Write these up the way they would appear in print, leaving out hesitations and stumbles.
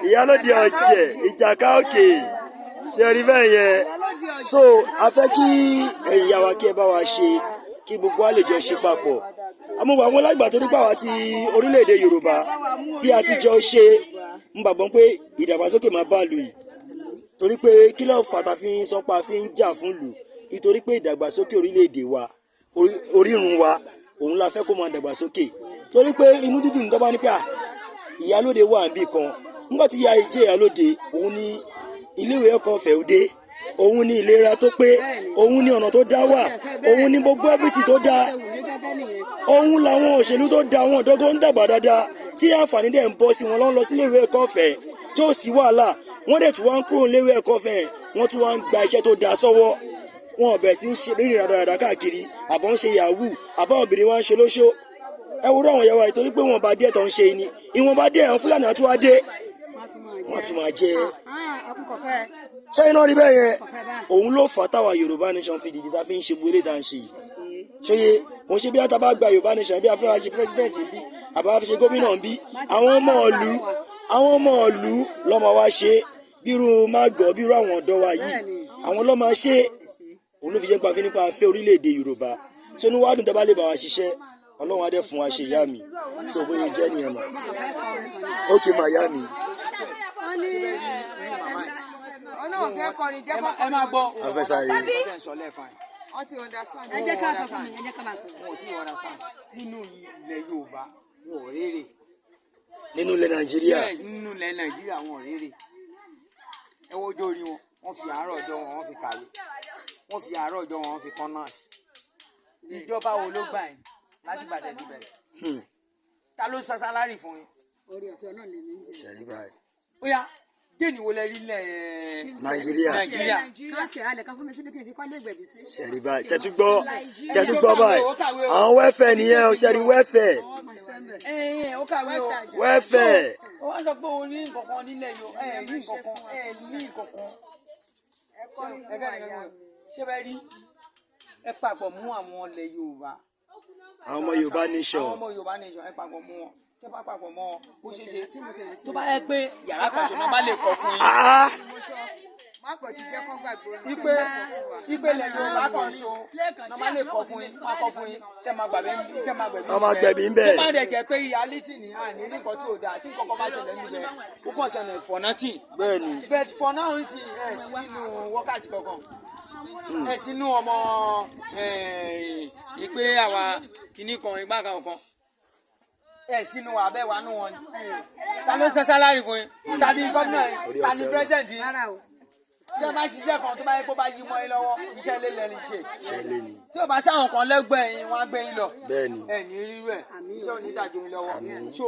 ìyálóde ọ̀jẹ̀ ìjàká òkè ṣe rí bẹ́ẹ̀ yẹn. So a fẹ́ kí ẹ̀yà wa kí ẹ bá wa ṣe kí gbogbo wa lè jọ ṣe papọ̀. Àmọ́ àwọn lágbà tó nípa wa ti orílẹ̀-èdè Yorùbá tí a ti jọ ṣe ń gbàgbọ́ pé ìdàgbàsókè máa bá lù yìí torí pé kí ló fà tá fi ń sọpa fi ń jà fún lù nítorí pé ìdàgbàsókè orílẹ̀-èdè wa orírun wa òun la fẹ́ kó máa dàgbàsókè torí pé inú dídùn tó bá ní pé ìyálóde wà níbì kan nígbà tí ìyá ìjẹ́ ìyálóde òun ní iléèwé ẹ̀kọ́ ọ̀fẹ́ òde òun ní ìlera tó pé òun ní ọ̀nà tó dá wà òun ní gbogbo ẹbítì tó dá òun làwọn òṣèlú tó dá wọn ọ̀dọ́gọ́ ń dàgbà dáadáa tí àǹfààní dẹ̀ ń bọ́ sí wọn lọ sí iléèwé ẹ̀kọ́ ọ̀fẹ́ tí ó sì wàhálà wọ́n dẹ̀ tún wá ń kúrò iléèwé ẹ̀kọ́ ọ̀fẹ́ wọ́n tún wá ń gba iṣẹ́ tó dá sọ́wọ́ wọn ò bẹ̀rẹ̀ sí ń ṣe rírìn rádaràdà káàkiri àbọ̀ ń ṣe yahoo àbọ̀ obìnrin wa ń ṣe lóṣó ẹ wúrọ̀ àwọn ìyàwó àìtorí pé wọn bá díẹ̀ tó ń ṣe ni ìwọ̀n bá díẹ̀ àwọn Fúlàní àti wá dé wọ́n tún máa jẹ ṣé iná rí bẹ́ẹ̀ yẹn òun ló fà táwa Yorùbá Nation fi dìde tá fi ń ṣe gbélé tá à ń ṣe yìí ṣóyè òun ṣe bí a ta bá gba Yorùbá Nation bí a fẹ́ wá ṣe pírẹsidẹ́ǹtì bí àbá fi ṣe gómìnà bí àwọn ọmọ ìlú lọ́mọ wa ṣe bírú mágọ̀ bírú àwọn ọ̀dọ́ wa yìí àwọn lọ́mọ ṣe òun ló fi jẹ́ pàfin nípa afẹ́ orílẹ̀-èdè Yorùbá tó ní wàá dùn tẹ́ bá lè bá wa ṣiṣẹ́ Ọlọ́run adé fún wa ṣe ìyá mi sọ bóyá jẹ́ nìyẹn mà ókè mà ìyá mi. ẹ máa gbọ́ afẹ́sàrè. ẹ jẹ́ ká sọ fún mi ẹ jẹ́ ká máa sọ. wọn ò tí ì understand nínú ilẹ̀ Yorùbá wọn ò rérè. nínú ilẹ̀ Nàìjíríà. nínú ilẹ̀ Nàìjíríà wọn ò rérè. ẹ wo ojú orí wọn wọ́n fi àárọ̀ ọjọ́ wọn wọ́n fi kàwé wọ́n fi àárọ̀ ọjọ́ wọn wọ́n fi kọ́ nọ́ọ̀sì. ìjọba wo ló gbà yín láti gbàdé ti bẹ̀rẹ̀? ta ló san sálárì fún yín? orí ọ̀fẹ́ náà lè mí. ṣẹ̀rí báyìí. ó yá géènì wo lẹ rí lẹ̀ Nàìjíríà. káàkiri alẹ́ kan fún mi síbi kí n fi kọ́ lé ìgbẹ̀bí sí. ṣẹ̀rí báyìí ṣẹ̀túgbọ́ báyìí àwọn wẹ́fẹ̀ nìyẹn o ṣẹ̀rí wẹ́fẹ̀. ó kàwé o. wẹ́fẹ̀. ó wá sọ pé o ní nǹkankan nílẹ̀ yìí ẹ ní nǹkankan ẹ ní nǹkankan. ṣé bẹ́ẹ̀ rí ẹ papọ̀ mú àwọn ilẹ̀ Yorùbá. àwọn ọmọ Yorùbá Nation. àwọn ọmọ Yorùbá Nation ẹ papọ̀ mú wọn tẹ́ bá papọ̀ mọ́ wọn bó ṣe ṣe tó bá yẹ pé yàrá kan ṣe náà bá lè kọ́ fún yín. ipe ilẹ̀ Yorùbá kan ṣo náà bá lè kọ́ fún yín wọ́n á kọ́ fún yín tẹ́ máa gbẹ̀bí ń bẹ̀. tó bá dẹ̀ jẹ́ pé reality ni àní nǹkan tí ò dáa tí nǹkan kan bá ṣẹlẹ̀ níbẹ̀ ó kàn ṣẹlẹ̀ for nothing. bẹ́ẹ̀ni. but for now ń sìn ẹ̀ sí nínú wákàtí kankan ẹ̀ sínú ọmọ ìpè àwa kìíní kan ìgbà kan ẹ sínú abẹ́ wa nù wọn ni ta ló ṣe sálárì fún yín ta ni gómìnà yín ta ni pírẹsidẹ̀ntì yín tí ẹ bá ṣiṣẹ́ kan tó bá yẹ kó bá yí mọ́ yín lọ́wọ́ iṣẹ́ ilé lẹ́nu ṣe tí o bá sáwọn kan lẹ́gbẹ̀ẹ́ yín wọ́n á gbé yín lọ ẹ ní rírú ẹ̀ iṣẹ́ onídàájọ́ yín lọ́wọ́ so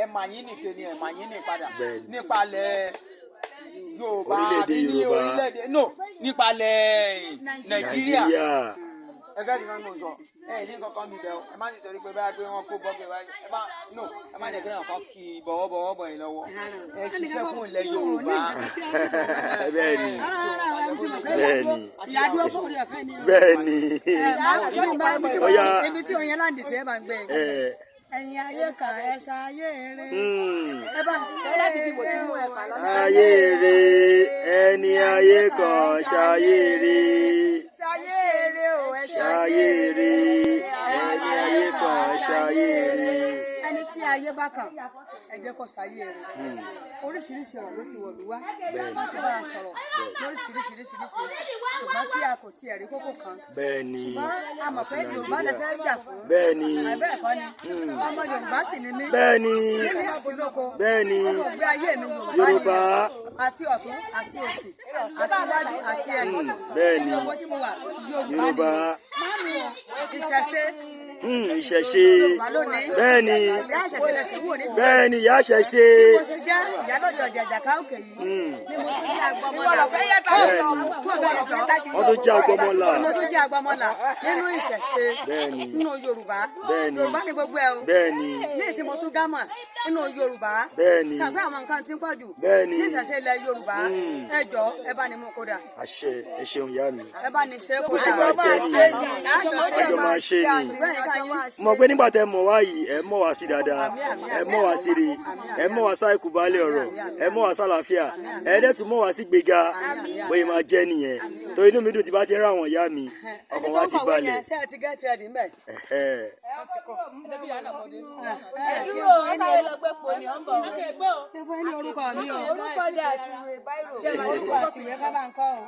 ẹ mà yín nìke ni ẹ mà yín ní padà nípalẹ̀ Yorùbá àbí ní orílẹ̀-èdè no nípalẹ̀ Nàìjíríà ẹgbẹ́ ti máa ń mú sọ ẹ ní kankan mi bẹ ọ ẹ má ti torí pé báyà pé wọn kó bọ́ọ̀gì wáyé ẹ má jẹ́ kí èèyàn kan kí bọ̀wọ̀bọ̀wọ̀ bọ̀ yín lọ́wọ́ ẹ ṣiṣẹ́ fún ilẹ̀ Yorùbá. bẹ́ẹ̀ni bẹ́ẹ̀ni ọ̀ya ibi tí orin yẹn láǹdì sí ẹ bá ń gbẹ ẹ̀yin ayé kan ẹ ṣayé rere ẹ bá láti dìbò tí mo ẹ kà lọ́nà. ayé rere ẹni ayé kan ṣayé rere ṣayére o ẹ ṣayére ẹni ayé kan ṣayére. ẹni tí ayé bá kàn ẹ jẹ́ kó ṣayére oríṣiríṣi ọ̀rọ̀ ló ti wọ̀lú wá wọ́n ti bá a sọ̀rọ̀ lóríṣiríṣiríṣi ṣùgbọ́n tí a kò tiẹ̀ rí kókó kan. bẹ́ẹ̀ni ṣùgbọ́n a mọ̀ pé Yorùbá lè fẹ́ jà fún. bẹ́ẹ̀ni àbẹ́ẹ̀kọ́ ni ọmọ Yorùbá sì ni mí. bẹ́ẹ̀ni nílé àti lóko bẹ́ẹ̀ni ọgbẹ́ ayé mi Yorùbá àti ọ̀tún àti òsì àti iwájú àti ẹ̀yìn. bẹ́ẹ̀ni Yorùbá ìṣẹ̀ṣe. ìṣẹ̀ṣe bẹ́ẹ̀ni bẹ́ẹ̀ni ìyá ṣẹ̀ṣe. mo ṣe jẹ́ ìyálóde ọ̀jà ìjàká òkè yìí ni mo tún jẹ́ agbọmọlà. wọ́n tún jẹ́ agbọmọlà. mo tún jẹ́ agbọmọlà nínú ìṣẹ̀ṣe nínú Yorùbá. Yorùbá ni gbogbo ẹ̀ o. bẹ́ẹ̀ni. ní ètí mo tún dámọ̀ nínú Yorùbá. bẹ́ẹ̀ni. kàgbé àwọn nǹkan tí ń pọ̀ jù. bẹ́ẹ̀ni. ní ìṣẹ̀ṣe ilẹ̀ Yorùbá ẹ jọ̀ọ́ ẹ bá ní mú kódà. àṣẹ ẹ ṣeun ìyá mi. ẹ bá ní ṣe kódà. ó sì máa jẹ́ nìyẹn àjọ máa ṣe ni. mo pé nígbà tẹ́ mọ̀ wá yìí ẹ mọ̀ wá sí dáadáa ẹ mọ̀ wá sí rí ẹ mọ̀ wá sáìkú bá baálé ọ̀rọ̀ ẹ mọ̀ wá sálàáfíà ẹ dẹ̀ tún mọ̀ wá sí gbéga bóyá máa jẹ́ nìyẹn tó inú mi dùn tí bá ti rán àwọn ìyá mi ọkàn wa ti balẹ̀. ṣé ẹ ti get ready mbẹ. ẹdúró ọsàyè lọ gbé poni ọ ń bọ̀. ṣé fún ẹni orúkọ mi o. orúkọ dẹ àti ìwé báyìí. ṣé orúkọ àti ìwé ká bá ń kọ́ o.